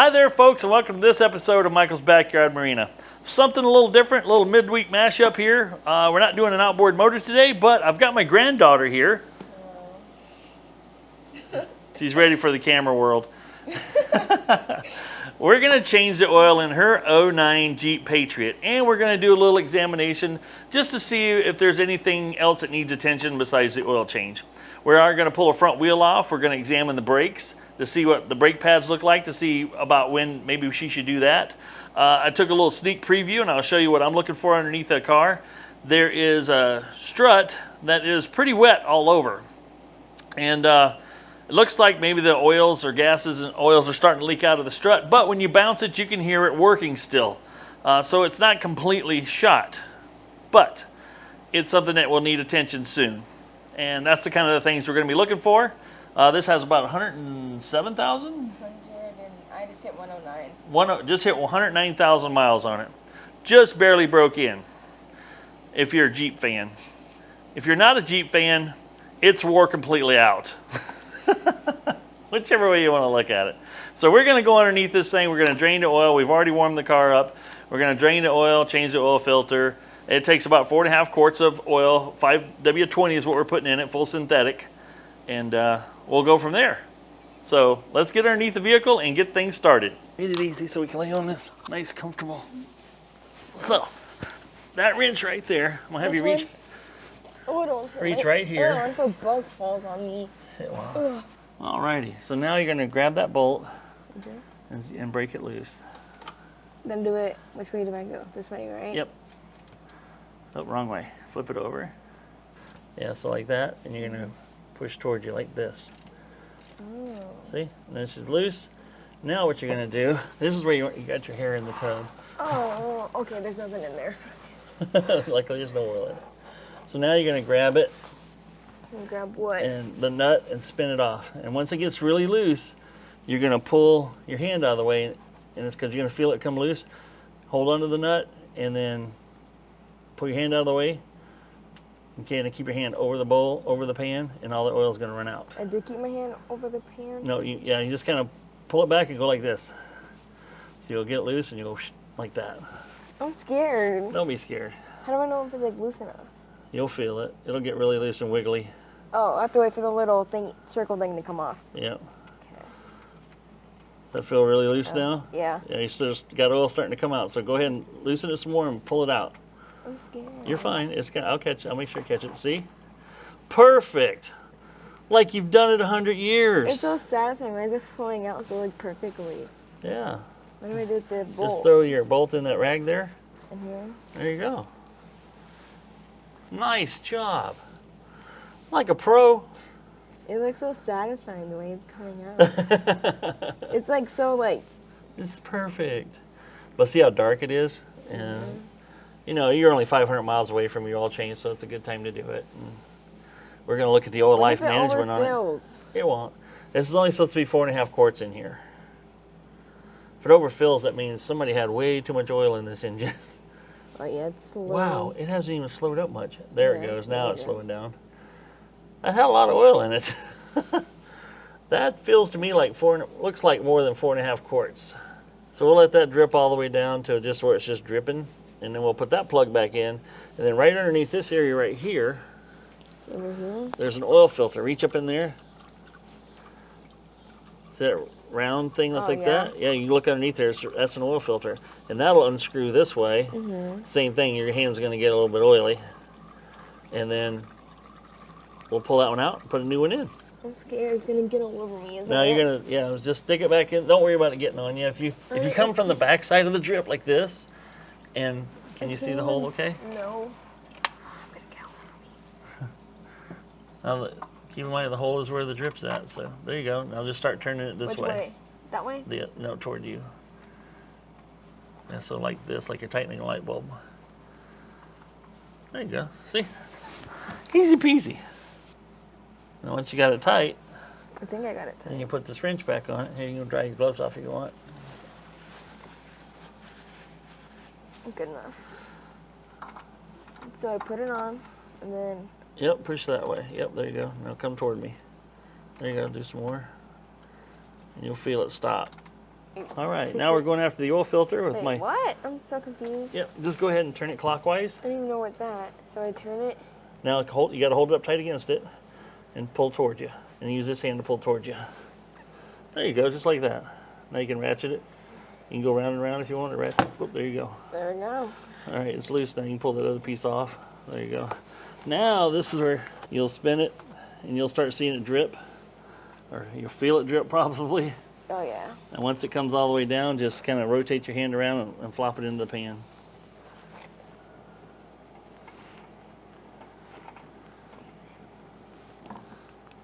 Hi there, folks, and welcome to this episode of Michael's Backyard Marina. Something a little different, a little midweek mashup here. We're not doing an outboard motor today, but I've got my granddaughter here. She's ready for the camera world. We're going to change the oil in her 09 Jeep Patriot, and we're going to do a little examination just to see if there's anything else that needs attention besides the oil change. We are going to pull a front wheel off. We're going to examine the brakes to see what the brake pads look like, to see about when maybe she should do that. I took a little sneak preview, and I'll show you what I'm looking for underneath the car. There is a strut that is pretty wet all over, and it looks like maybe the oils or gases and oils are starting to leak out of the strut, but when you bounce it, you can hear it working still. So it's not completely shot, but it's something that will need attention soon. And that's the kind of the things we're going to be looking for. This has about 107,000? I just hit 109. Just hit 109,000 miles on it. Just barely broke in, if you're a Jeep fan. If you're not a Jeep fan, it's wore completely out. Whichever way you want to look at it. So we're going to go underneath this thing. We're going to drain the oil. We've already warmed the car up. We're going to drain the oil, change the oil filter. It takes about 4.5 quarts of oil. 5W20 is what we're putting in it, full synthetic. And we'll go from there. So let's get underneath the vehicle and get things started. Made it easy so we can lay on this nice, comfortable. So that wrench right there, I'm going to have you reach. Oh, don't reach right here. Oh, if a bug falls on me. Alrighty, so now you're going to grab that bolt and break it loose. Then do it, which way do I go? This way, right? Yep. Oh, wrong way. Flip it over. Yeah, so like that, and you're going to push towards you like this. Oh. See? And this is loose. Now what you're going to do, this is where you got your hair in the tub. Oh, okay, there's nothing in there. Luckily there's no oil in it. So now you're going to grab it. And grab what? And the nut and spin it off. And once it gets really loose, you're going to pull your hand out of the way, and it's because you're going to feel it come loose. Hold onto the nut and then pull your hand out of the way. Okay, and keep your hand over the bowl, over the pan, and all the oil is going to run out. I do keep my hand over the pan? No, you just kind of pull it back and go like this. So you'll get it loose and you'll go like that. I'm scared. Don't be scared. How do I know if it's like loose enough? You'll feel it. It'll get really loose and wiggly. Oh, I have to wait for the little thing, circle thing to come off. Yeah. Okay. Does that feel really loose now? Yeah. Yeah, you still just got oil starting to come out. So go ahead and loosen it some more and pull it out. I'm scared. You're fine. I'll catch it. I'll make sure I catch it. See? Perfect. Like you've done it 100 years. It's so satisfying. Why is it flowing out so like perfectly? Yeah. What do I do with the bolt? Just throw your bolt in that rag there. In here? There you go. Nice job. Like a pro. It looks so satisfying the way it's coming out. It's like so like. It's perfect. But see how dark it is? And you know, you're only 500 miles away from your oil change, so it's a good time to do it. And we're going to look at the oil life management on it. It won't. This is only supposed to be 4.5 quarts in here. If it overfills, that means somebody had way too much oil in this engine. Oh yeah, it's slow. Wow, it hasn't even slowed up much. There it goes. Now it's slowing down. That had a lot of oil in it. That feels to me like looks like more than 4.5 quarts. So we'll let that drip all the way down to just where it's just dripping, and then we'll put that plug back in, and then right underneath this area right here, there's an oil filter. Reach up in there. See that round thing that's like that? Yeah, you look underneath there, that's an oil filter. And that'll unscrew this way. Same thing, your hand's going to get a little bit oily. And then we'll pull that one out and put a new one in. I'm scared it's going to get all over me. Now you're going to, just stick it back in. Don't worry about it getting on you. If you come from the back side of the drip like this, and can you see the hole okay? No. It's going to get all over me. Now, keep in mind the hole is where the drip's at. So there you go. Now just start turning it this way. Which way? That way? No, toward you. Yeah, so like this, like you're tightening a light bulb. There you go. See? Easy peasy. Now once you got it tight, I think I got it tight. then you put this wrench back on it. Here, you can dry your gloves off if you want. Good enough. So I put it on, and then... Yep, push that way. Yep, there you go. Now come toward me. There you go, do some more. And you'll feel it stop. All right, now we're going after the oil filter with Wait, what? I'm so confused. Yep, just go ahead and turn it clockwise. I don't even know where it's at. So I turn it. Now you got to hold it up tight against it and pull towards you. And use this hand to pull towards you. There you go, just like that. Now you can ratchet it. You can go round and round if you want to ratchet. Whoop, there you go. There we go. All right, it's loose now. You can pull that other piece off. There you go. Now this is where you'll spin it and you'll start seeing it drip. Or you'll feel it drip probably. Oh yeah. And once it comes all the way down, just kind of rotate your hand around and flop it into the pan.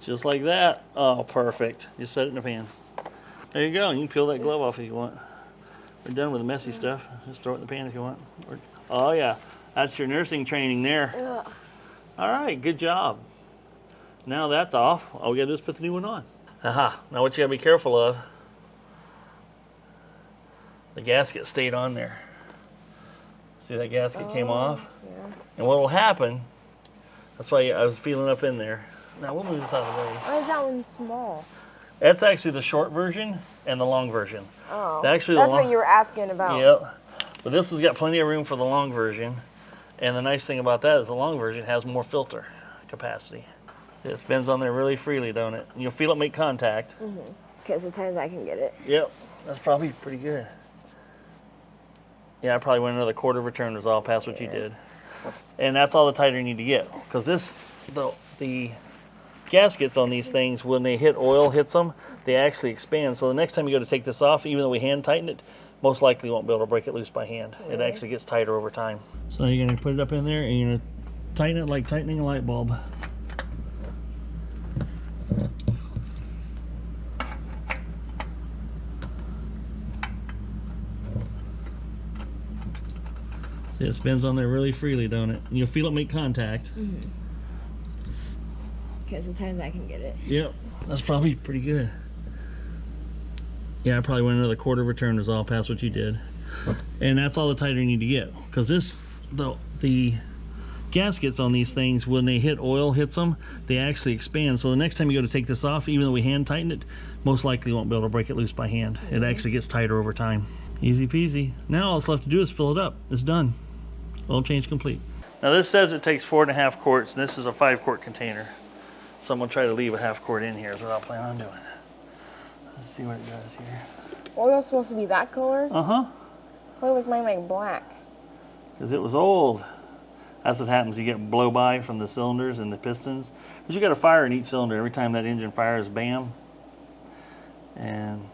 Just like that. Oh, perfect. Just set it in the pan. There you go. You can peel that glove off if you want. We're done with the messy stuff. Just throw it in the pan if you want. Oh yeah, that's your nursing training there. Ugh. All right, good job. Now that's off. All we gotta do is put the new one on. Aha. Now what you gotta be careful of, the gasket stayed on there. See that gasket came off? Yeah. And what will happen, that's why I was feeling up in there. Now we'll move this out of the way. Why is that one small? That's actually the short version and the long version. Oh. Actually, That's what you were asking about. Yep. But this has got plenty of room for the long version. And the nice thing about that is the long version has more filter capacity. See, it spins on there really freely, don't it? And you'll feel it make contact. Okay, sometimes I can get it. Yep. That's probably pretty good. Yeah, I probably went another quarter of a turn was all past what you did. And that's all the tighter you need to get. Because the gaskets on these things, when they hit oil, hits them, they actually expand. So the next time you go to take this off, even though we hand tighten it, most likely won't be able to break it loose by hand. It actually gets tighter over time. So you're going to put it up in there and you're going to tighten it like tightening a light bulb. See, it spins on there really freely, don't it? And you'll feel it make contact. Okay, sometimes I can get it. Yep, that's probably pretty good. Yeah, I probably went another quarter of a turn was all past what you did. And that's all the tighter you need to get. Because the gaskets on these things, when they hit oil, hits them, they actually expand. So the next time you go to take this off, even though we hand tighten it, most likely won't be able to break it loose by hand. It actually gets tighter over time. Easy peasy. Now all it's left to do is fill it up. It's done. Oil change complete. Now this says it takes 4.5 quarts, and this is a 5-quart container. So I'm gonna try to leave a half quart in here is what I'll plan on doing. Let's see what it does here. Oil's supposed to be that color? Uh-huh. Why was mine like black? Because it was old. That's what happens. You get blow by from the cylinders and the pistons. Because you got a fire in each cylinder. Every time that engine fires, bam. And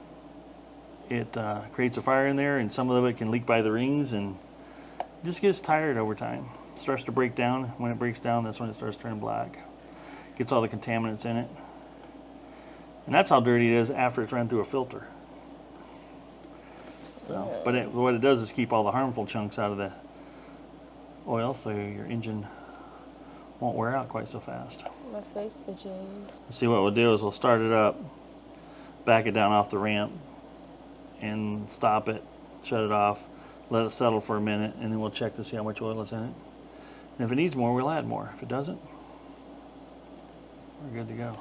it creates a fire in there, and some of it can leak by the rings, and it just gets tired over time. It starts to break down. When it breaks down, that's when it starts turning black. Gets all the contaminants in it. And that's how dirty it is after it's run through a filter. So, but what it does is keep all the harmful chunks out of the oil, so your engine won't wear out quite so fast. My face itching. See, what we'll do is we'll start it up, back it down off the ramp, and stop it, shut it off, let it settle for a minute, and then we'll check to see how much oil is in it. And if it needs more, we'll add more. If it doesn't, we're good to go.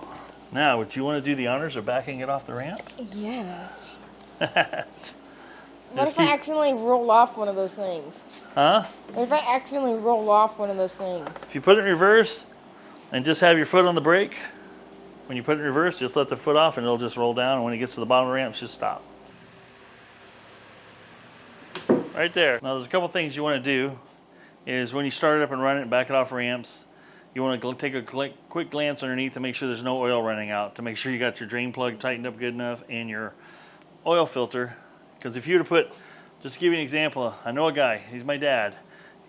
Now, would you want to do the honors of backing it off the ramp? Yes. What if I accidentally roll off one of those things? Huh? What if I accidentally roll off one of those things? If you put it in reverse and just have your foot on the brake, when you put it in reverse, just let the foot off and it'll just roll down, and when it gets to the bottom of the ramp, just stop. Right there. Now there's a couple things you want to do is when you start it up and run it and back it off ramps, you want to take a quick glance underneath to make sure there's no oil running out, to make sure you got your drain plug tightened up good enough and your oil filter. Because if you were to put, just to give you an example, I know a guy, he's my dad,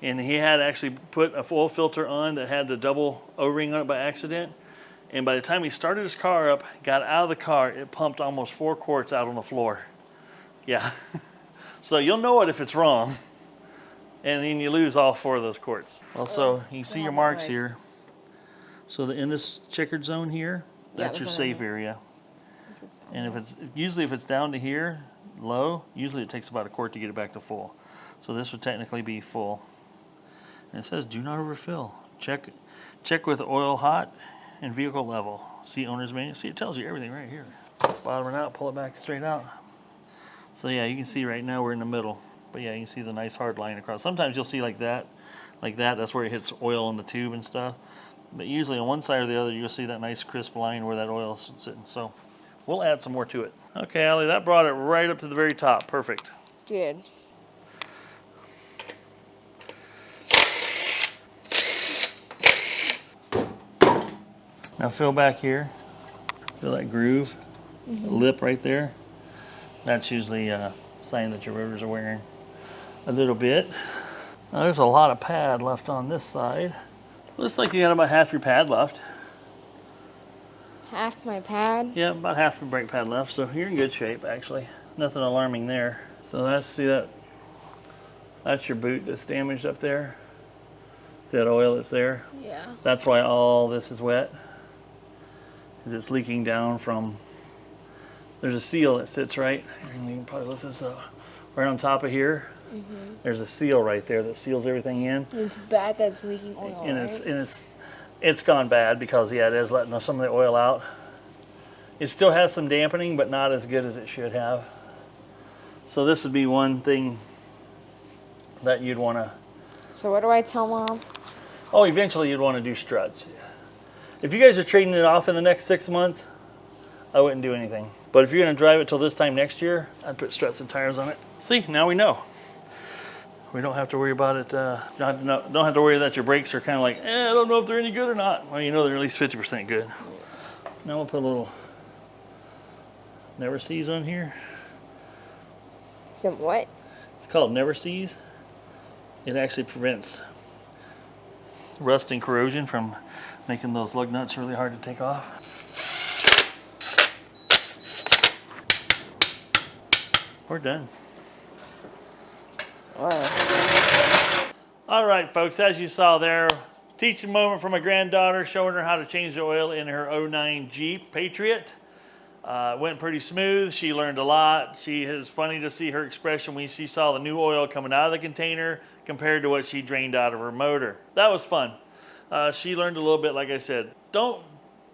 and he had actually put a oil filter on that had the double O-ring on it by accident. And by the time he started his car up, got out of the car, it pumped almost 4 quarts out on the floor. Yeah. So you'll know it if it's wrong. And then you lose all 4 of those quarts. Well, so you see your marks here. So in this checkered zone here, that's your safe area. And if it's usually if it's down to here, low, usually it takes about a quart to get it back to full. So this would technically be full. And it says do not overfill. Check with oil hot and vehicle level. See owner's manual. See, it tells you everything right here. Bottom it out, pull it back straight out. So yeah, you can see right now we're in the middle. But yeah, you can see the nice hard line across. Sometimes you'll see like that. That's where it hits oil on the tube and stuff. But usually on one side or the other, you'll see that nice crisp line where that oil's sitting. So we'll add some more to it. Okay, Allie, that brought it right up to the very top. Perfect. Good. Now fill back here. Feel that groove, lip right there. That's usually a sign that your rotors are wearing a little bit. Now there's a lot of pad left on this side. Looks like you got about half your pad left. Half my pad? Yeah, about half your brake pad left, so you're in good shape actually. Nothing alarming there. So that's your boot that's damaged up there. See that oil that's there? Yeah. That's why all this is wet. Because it's leaking down from, there's a seal that sits right, you can probably lift this up, right on top of here. There's a seal right there that seals everything in. It's bad that it's leaking oil, And right? it's gone bad because yeah, it is letting some of the oil out. It still has some dampening, but not as good as it should have. So this would be one thing that you'd want to. So what do I tell Mom? Oh, eventually you'd want to do struts. If you guys are trading it off in the next 6 months, I wouldn't do anything. But if you're going to drive it till this time next year, I'd put struts and tires on it. See, now we know. We don't have to worry about it. Don't have to worry that your brakes are kind of like, I don't know if they're any good or not. Well, you know they're at least 50% good. Now we'll put a little Never Sees on here. Some what? It's called Never Sees. It actually prevents rust and corrosion from making those lug nuts really hard to take off. We're done. Wow. All right, folks, as you saw there, teaching moment from my granddaughter, showing her how to change the oil in her '09 Jeep Patriot. Went pretty smooth. She learned a lot. It's funny to see her expression when she saw the new oil coming out of the container compared to what she drained out of her motor. That was fun. She learned a little bit, like I said. Don't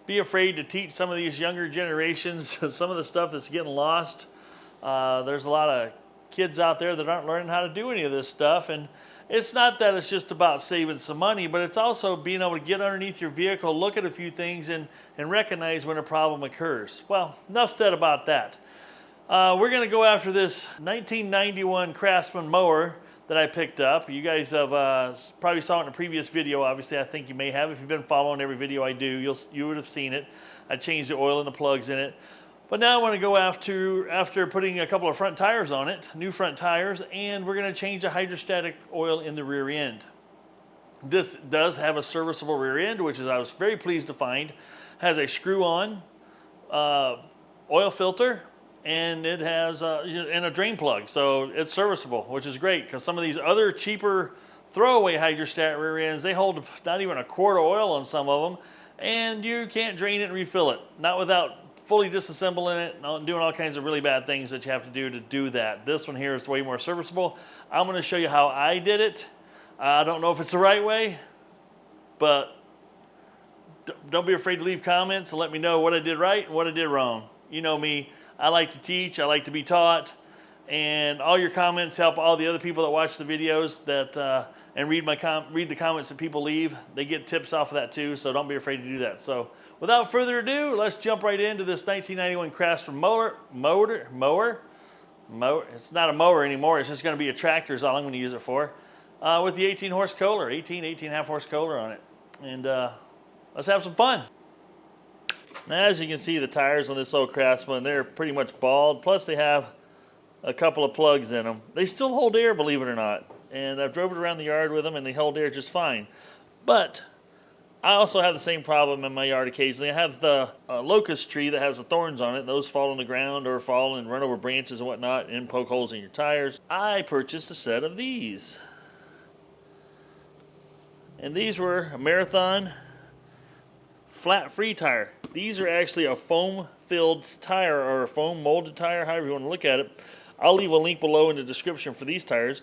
be afraid to teach some of these younger generations some of the stuff that's getting lost. There's a lot of kids out there that aren't learning how to do any of this stuff, and it's not that it's just about saving some money, but it's also being able to get underneath your vehicle, look at a few things, and recognize when a problem occurs. Well, enough said about that. We're going to go after this 1991 Craftsman mower that I picked up. You guys have probably saw it in a previous video. Obviously, I think you may have. If you've been following every video I do, you would have seen it. I changed the oil and the plugs in it. But now I want to go after putting a couple of front tires on it, new front tires, and we're going to change the hydrostatic oil in the rear end. This does have a serviceable rear end, which I was very pleased to find. Has a screw-on oil filter, and it has a drain plug, so it's serviceable, which is great because some of these other cheaper throwaway hydrostat rear ends, they hold not even a quart of oil on some of them, and you can't drain it and refill it, not without fully disassembling it and doing all kinds of really bad things that you have to do that. This one here is way more serviceable. I'm going to show you how I did it. I don't know if it's the right way, but don't be afraid to leave comments and let me know what I did right and what I did wrong. You know me, I like to teach, I like to be taught, and all your comments help all the other people that watch the videos and read the comments that people leave. They get tips off of that too, so don't be afraid to do that. So without further ado, let's jump right into this 1991 Craftsman mower. It's not a mower anymore, it's just going to be a tractor is all I'm going to use it for. With the 18 horse Kohler, 18.5 horse Kohler on it. And let's have some fun. Now, as you can see, the tires on this old Craftsman, they're pretty much bald. Plus they have a couple of plugs in them. They still hold air, believe it or not. And I've drove it around the yard with them and they hold air just fine. But I also have the same problem in my yard occasionally. I have the locust tree that has the thorns on it. Those fall on the ground or fall and run over branches and whatnot and poke holes in your tires. I purchased a set of these. And these were a Marathon flat free tire. These are actually a foam filled tire or a foam molded tire, however you want to look at it. I'll leave a link below in the description for these tires.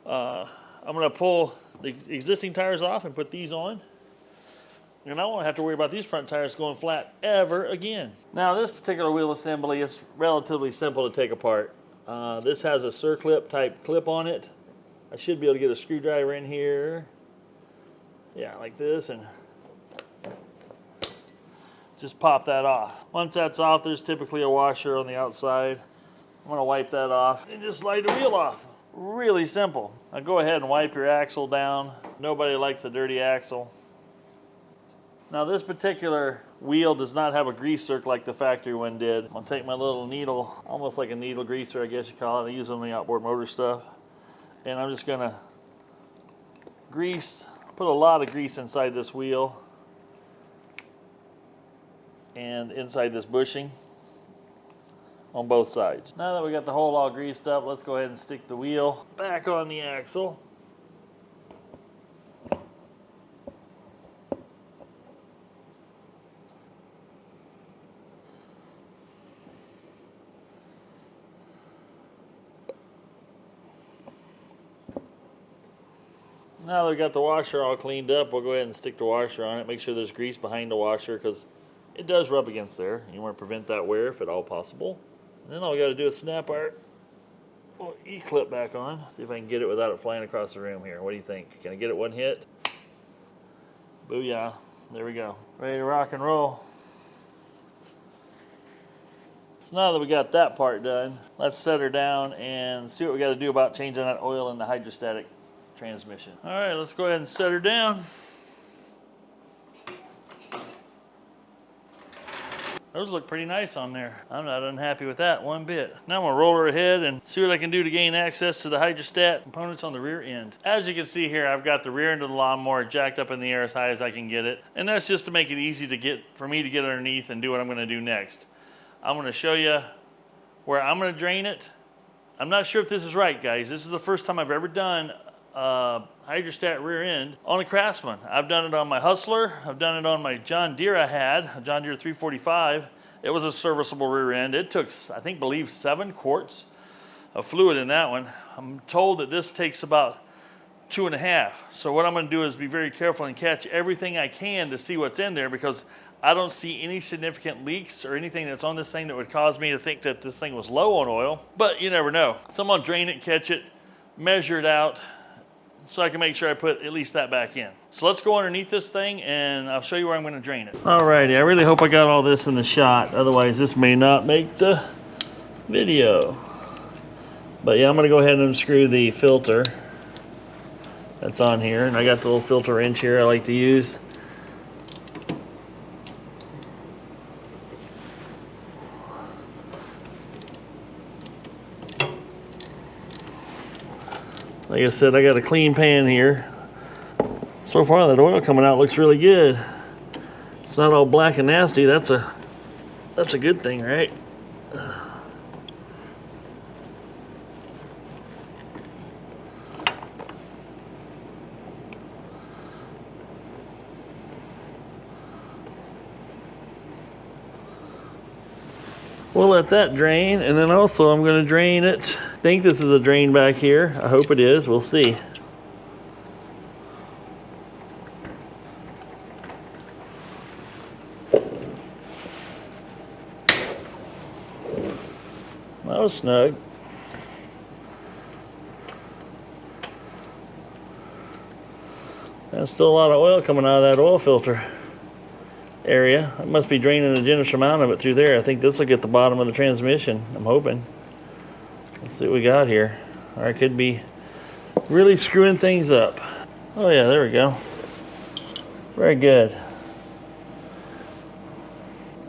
I'm going to pull the existing tires off and put these on. And I won't have to worry about these front tires going flat ever again. Now this particular wheel assembly is relatively simple to take apart. This has a circlip type clip on it. I should be able to get a screwdriver in here. Yeah, like this, and just pop that off. Once that's off, there's typically a washer on the outside. I'm gonna wipe that off and just slide the wheel off. Really simple. Now go ahead and wipe your axle down. Nobody likes a dirty axle. Now this particular wheel does not have a grease zerk like the factory one did. I'm gonna take my little needle, almost like a needle greaser, I guess you call it. I use it on the outboard motor stuff. And I'm just gonna grease, put a lot of grease inside this wheel and inside this bushing on both sides. Now that we got the hole all greased up, let's go ahead and stick the wheel back on the axle. Now that we got the washer all cleaned up, we'll go ahead and stick the washer on it. Make sure there's grease behind the washer because it does rub against there. You want to prevent that wear if at all possible. And then all we got to do is snap our E-clip back on. See if I can get it without it flying across the room here. What do you think? Can I get it one hit? Booyah. There we go. Ready to rock and roll. So now that we got that part done, let's set her down and see what we got to do about changing that oil in the hydrostatic transmission. All right, let's go ahead and set her down. Those look pretty nice on there. I'm not unhappy with that one bit. Now I'm gonna roll her ahead and see what I can do to gain access to the hydrostat components on the rear end. As you can see here, I've got the rear end of the lawnmower jacked up in the air as high as I can get it. And that's just to make it easy for me to get underneath and do what I'm gonna do next. I'm gonna show you where I'm gonna drain it. I'm not sure if this is right, guys. This is the first time I've ever done hydrostat rear end on a Craftsman. I've done it on my Hustler. I've done it on my John Deere I had, a John Deere 345. It was a serviceable rear end. It took, I believe 7 quarts of fluid in that one. I'm told that this takes about 2.5. So what I'm gonna do is be very careful and catch everything I can to see what's in there because I don't see any significant leaks or anything that's on this thing that would cause me to think that this thing was low on oil, but you never know. So I'm gonna drain it, catch it, measure it out, so I can make sure I put at least that back in. So let's go underneath this thing and I'll show you where I'm gonna drain it. Alrighty, I really hope I got all this in the shot. Otherwise this may not make the video. But yeah, I'm gonna go ahead and unscrew the filter that's on here. And I got the little filter wrench here I like to use. Like I said, I got a clean pan here. So far that oil coming out looks really good. It's not all black and nasty. That's a good thing, right? We'll let that drain, and then also I'm going to drain it. I think this is a drain back here. I hope it is. We'll see. That was snug. There's still a lot of oil coming out of that oil filter area. It must be draining a generous amount of it through there. I think this will get the bottom of the transmission. I'm hoping. Let's see what we got here. Or it could be really screwing things up. Oh yeah, there we go. Very good.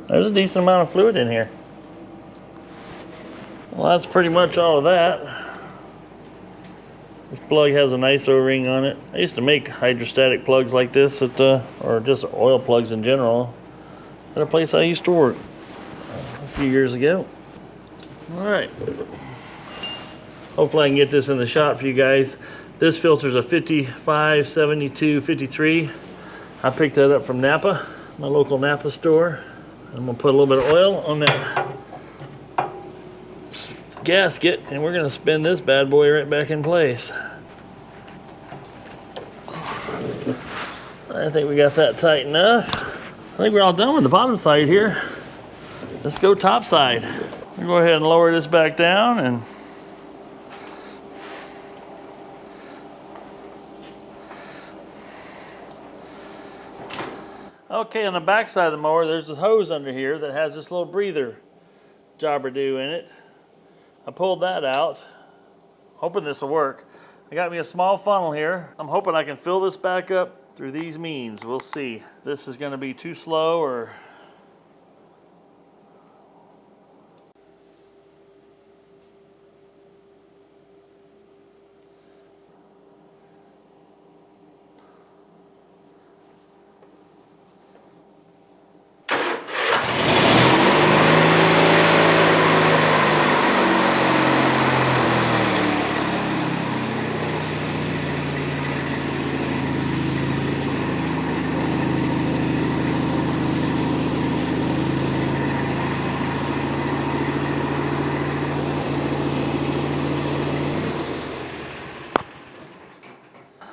There's a decent amount of fluid in here. Well, that's pretty much all of that. This plug has a nice O-ring on it. I used to make hydrostatic plugs like this at or just oil plugs in general at a place I used to work a few years ago. All right. Hopefully I can get this in the shot for you guys. This filter's a 55, 72, 53. I picked that up from Napa, my local Napa store. I'm gonna put a little bit of oil on that gasket and we're gonna spin this bad boy right back in place. I think we got that tight enough. I think we're all done with the bottom side here. Let's go top side. We'll go ahead and lower this back down and Okay, on the back side of the mower, there's a hose under here that has this little breather jobber-do in it. I pulled that out, hoping this will work. I got me a small funnel here. I'm hoping I can fill this back up through these means. We'll see. This is going to be too slow or...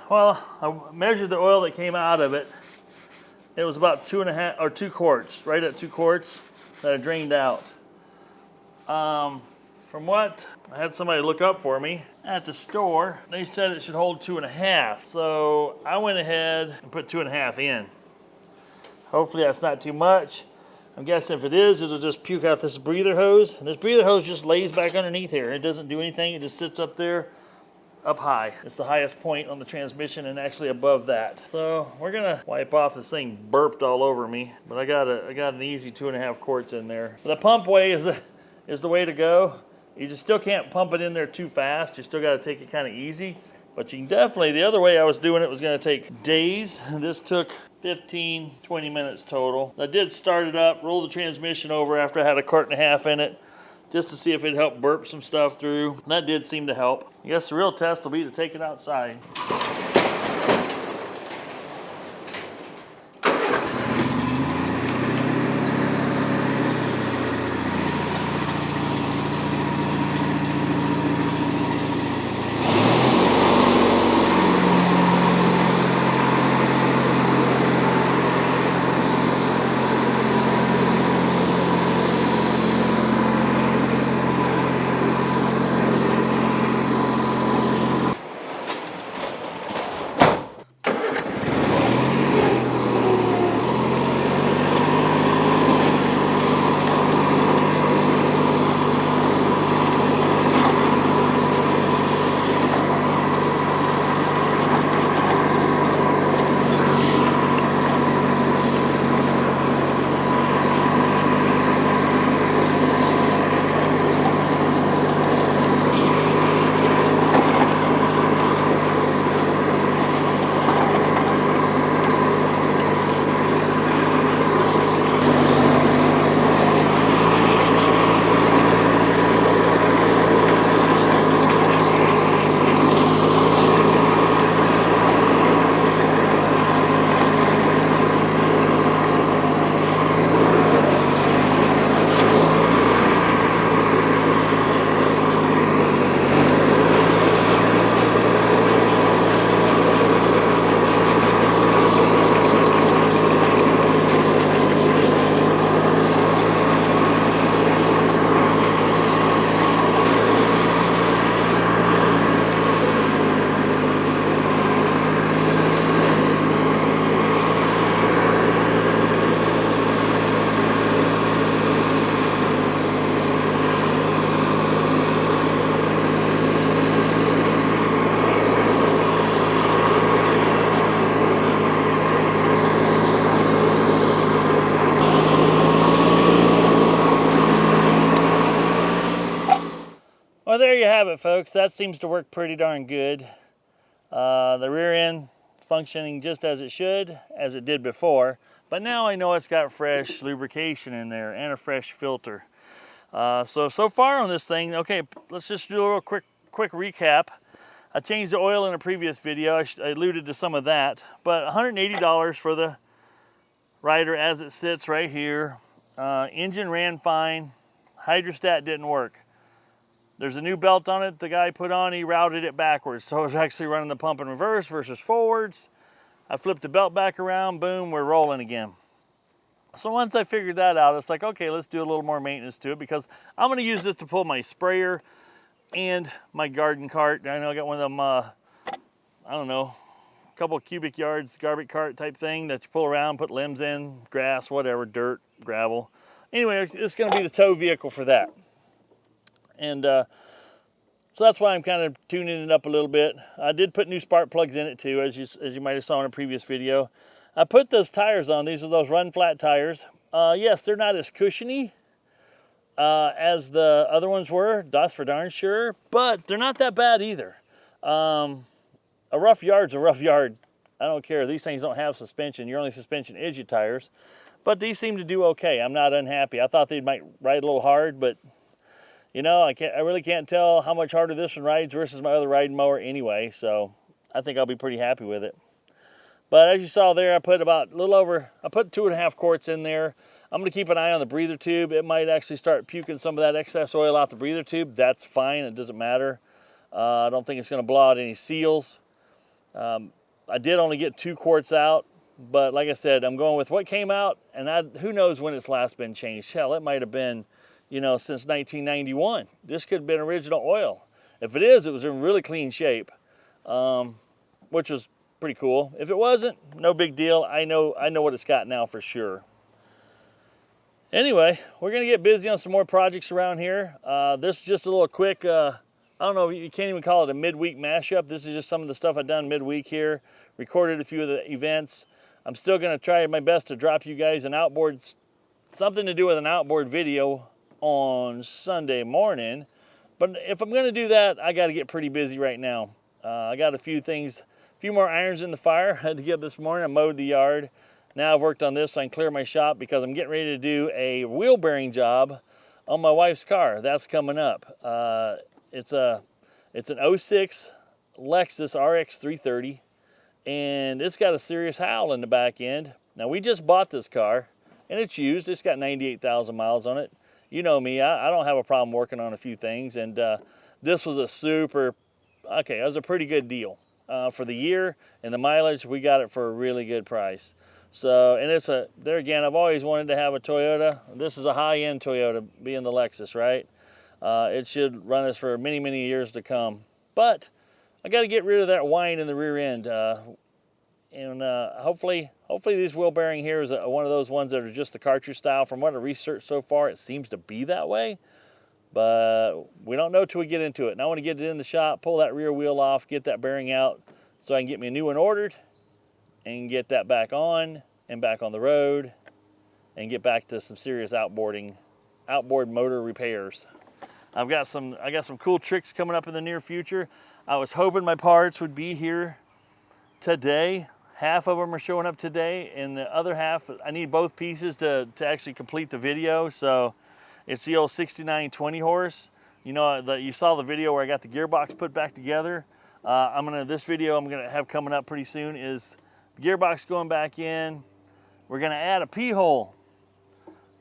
Well, I measured the oil that came out of it. It was about 2.5 or 2 quarts, right at 2 quarts that I drained out. From what I had somebody look up for me at the store, they said it should hold 2.5. So I went ahead and put 2.5 in. Hopefully that's not too much. I'm guessing if it is, it'll just puke out this breather hose. And this breather hose just lays back underneath here. It doesn't do anything, it just sits up there. Up high. It's the highest point on the transmission and actually above that. So we're gonna wipe off. This thing burped all over me, but I got an easy 2.5 quarts in there. The pump way is the way to go. You just still can't pump it in there too fast. You still got to take it kind of easy, but you can definitely, the other way I was doing it was gonna take days. This took 15, 20 minutes total. I did start it up, roll the transmission over after I had 1.5 quarts in it, just to see if it helped burp some stuff through. That did seem to help. I guess the real test will be to take it outside. Well, there you have it, folks. That seems to work pretty darn good. The rear end functioning just as it should, as it did before. But now I know it's got fresh lubrication in there and a fresh filter. So far on this thing, okay, let's just do a real quick recap. I changed the oil in a previous video. I alluded to some of that. But $180 for the rider as it sits right here. Engine ran fine. Hydrostat didn't work. There's a new belt on it the guy put on, he routed it backwards. So I was actually running the pump in reverse versus forwards. I flipped the belt back around, boom, we're rolling again. So once I figured that out, it's like, okay, let's do a little more maintenance to it because I'm gonna use this to pull my sprayer and my garden cart. I know I got one of them, I don't know, couple cubic yards garbage cart type thing that you pull around, put limbs in, grass, whatever, dirt, gravel. Anyway, it's going to be the tow vehicle for that. And so that's why I'm kind of tuning it up a little bit. I did put new spark plugs in it too, as you might have saw in a previous video. I put those tires on. These are those run flat tires. Yes, they're not as cushiony as the other ones were. That's for darn sure. But they're not that bad either. A rough yard's a rough yard. I don't care. These things don't have suspension. Your only suspension is your tires. But these seem to do okay. I'm not unhappy. I thought they might ride a little hard, but you know, I really can't tell how much harder this one rides versus my other riding mower anyway. So I think I'll be pretty happy with it. But as you saw there, I put about a little over, I put 2.5 quarts in there. I'm going to keep an eye on the breather tube. It might actually start puking some of that excess oil out the breather tube. That's fine. It doesn't matter. I don't think it's going to blow out any seals. I did only get 2 quarts out. But like I said, I'm going with what came out, and who knows when it's last been changed. Hell, it might have been, you know, since 1991. This could have been original oil. If it is, it was in really clean shape, which was pretty cool. If it wasn't, no big deal. I know what it's got now for sure. Anyway, we're going to get busy on some more projects around here. This is just a little quick, I don't know, you can't even call it a midweek mashup. This is just some of the stuff I've done midweek here. Recorded a few of the events. I'm still going to try my best to drop you guys an outboard, something to do with an outboard video on Sunday morning. But if I'm going to do that, I got to get pretty busy right now. I got a few more irons in the fire. I had to get up this morning. I mowed the yard. Now I've worked on this so I can clear my shop because I'm getting ready to do a wheel bearing job on my wife's car. That's coming up. It's an 06 Lexus RX 330. And it's got a serious howl in the back end. Now, we just bought this car, and it's used. It's got 98,000 miles on it. You know me, I don't have a problem working on a few things, and this was it was a pretty good deal. For the year and the mileage, we got it for a really good price. So, and there again, I've always wanted to have a Toyota. This is a high-end Toyota, being the Lexus, right? It should run us for many, many years to come. But I got to get rid of that whine in the rear end, and hopefully this wheel bearing here is one of those ones that are just the cartridge style. From what I researched so far, it seems to be that way, but we don't know till we get into it. And I want to get it in the shop, pull that rear wheel off, get that bearing out, so I can get me a new one ordered, and get that back on the road, and get back to some serious outboard motor repairs. I got some cool tricks coming up in the near future. I was hoping my parts would be here today. Half of them are showing up today, and the other half, I need both pieces to actually complete the video. So it's the old 6920 horse. You know, you saw the video where I got the gearbox put back together. This video I'm gonna have coming up pretty soon is the gearbox going back in. We're gonna add a P-hole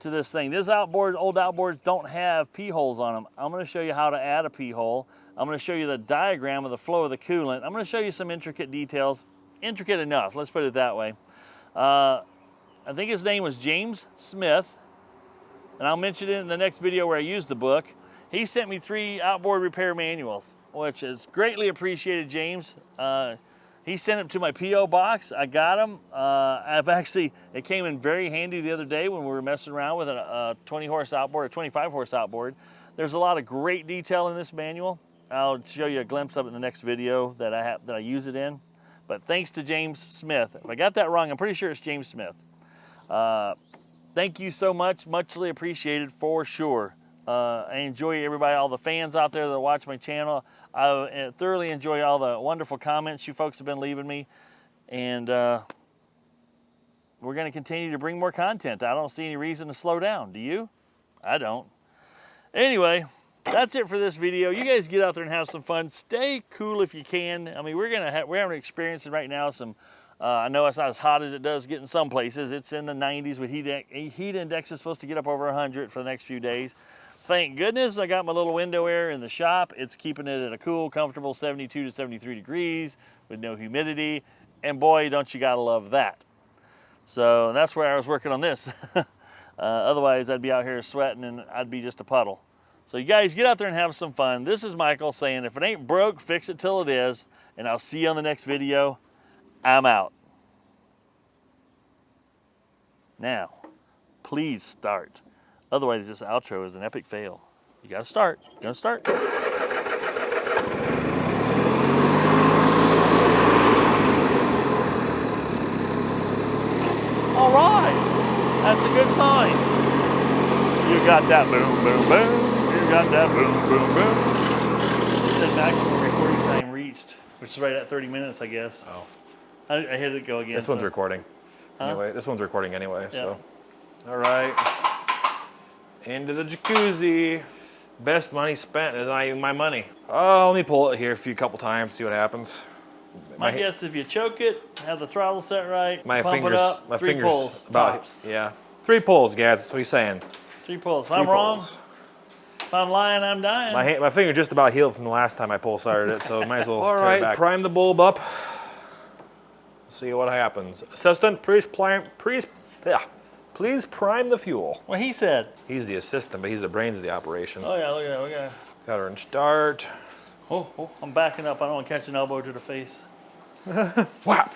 to this thing. Old outboards don't have P-holes on them. I'm going to show you how to add a P-hole. I'm going to show you the diagram of the flow of the coolant. I'm going to show you some intricate details. Intricate enough, let's put it that way. I think his name was James Smith, and I'll mention it in the next video where I use the book. He sent me 3 outboard repair manuals, which is greatly appreciated, James. He sent them to my P.O. box. I got them. It came in very handy the other day when we were messing around with a 20-horse outboard, a 25-horse outboard. There's a lot of great detail in this manual. I'll show you a glimpse of it in the next video that I use it in. But thanks to James Smith. If I got that wrong, I'm pretty sure it's James Smith. Thank you so much. Muchly appreciated for sure. I enjoy everybody, all the fans out there that watch my channel. I thoroughly enjoy all the wonderful comments you folks have been leaving me. And we're going to continue to bring more content. I don't see any reason to slow down. Do you? I don't. Anyway, that's it for this video. You guys get out there and have some fun. Stay cool if you can. I mean, we're having experiencing right now some, I know it's not as hot as it does get in some places. It's in the 90s with heat index is supposed to get up over 100 for the next few days. Thank goodness I got my little window air in the shop. It's keeping it at a cool, comfortable 72 to 73 degrees with no humidity. And boy, don't you gotta love that. So that's where I was working on this. Otherwise, I'd be out here sweating and I'd be just a puddle. So you guys get out there and have some fun. This is Michael saying, if it ain't broke, fix it till it is. And I'll see you on the next video. I'm out. Now, please start. Otherwise, this outro is an epic fail. You gotta start. You gotta start. All right, that's a good sign. You got that boom, boom, boom. You got that boom, boom, boom. It said maximum recording time reached, which is right at 30 minutes, I guess. Oh. I hit it go again. This one's recording. Huh? Anyway, this one's recording anyway, Yeah. so. All right. Into the jacuzzi. Best money spent is not even my money. Oh, let me pull it here a couple times, see what happens. My guess, if you choke it, have the throttle set right, My pump fingers, it up, my 3 fingers pulls, about, tops. yeah. 3 pulls, guys, that's what he's saying. 3 pulls. If 3 I'm wrong, pulls. if I'm lying, I'm dying. My finger just about healed from the last time I pull started it, so might as well All turn right. it back. Prime the bulb up. See what happens. Assistant, please prime the fuel. What he said. He's the assistant, but he's the brains of the operation. Oh yeah, look at that. Look at that. Got her in start. Oh, I'm backing up. I don't want to catch an elbow to the face. Whap!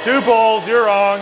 Two pulls, you're wrong.